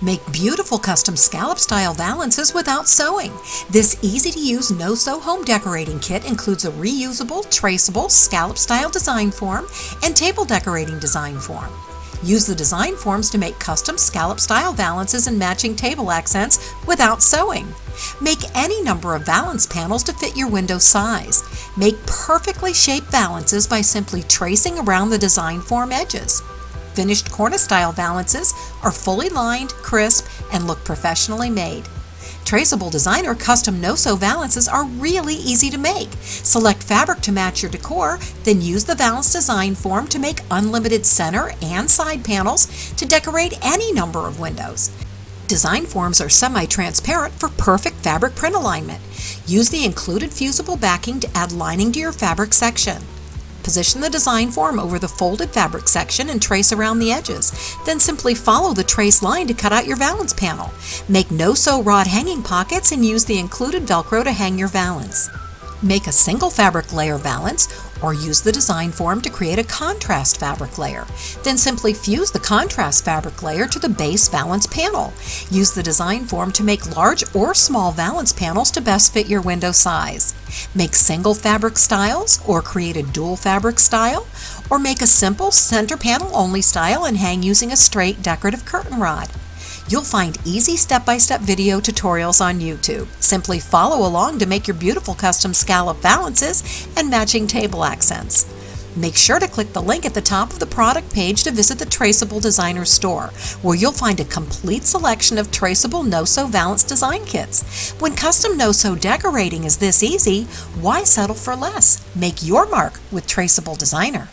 Make beautiful custom scallop style valances without sewing. This easy-to-use no-sew home decorating kit includes a reusable, traceable scallop style design form and table decorating design form. Use the design forms to make custom scallop style valances and matching table accents without sewing. Make any number of valance panels to fit your window size. Make perfectly shaped valances by simply tracing around the design form edges. Finished cornice-style valances are fully lined, crisp, and look professionally made. Traceable Designer custom no-sew valances are really easy to make. Select fabric to match your decor, then use the valance design form to make unlimited center and side panels to decorate any number of windows. Design forms are semi-transparent for perfect fabric print alignment. Use the included fusible backing to add lining to your fabric section. Position the design form over the folded fabric section and trace around the edges. Then simply follow the trace line to cut out your valance panel. Make no-sew rod hanging pockets and use the included Velcro to hang your valance. Make a single fabric layer valance or use the design form to create a contrast fabric layer. Then simply fuse the contrast fabric layer to the base valance panel. Use the design form to make large or small valance panels to best fit your window size. Make single fabric styles or create a dual fabric style, or make a simple center panel only style and hang using a straight decorative curtain rod. You'll find easy step-by-step video tutorials on YouTube. Simply follow along to make your beautiful custom scallop valances and matching table accents. Make sure to click the link at the top of the product page to visit the Traceable Designer store, where you'll find a complete selection of traceable no-sew valance design kits. When custom no-sew decorating is this easy, why settle for less? Make your mark with Traceable Designer.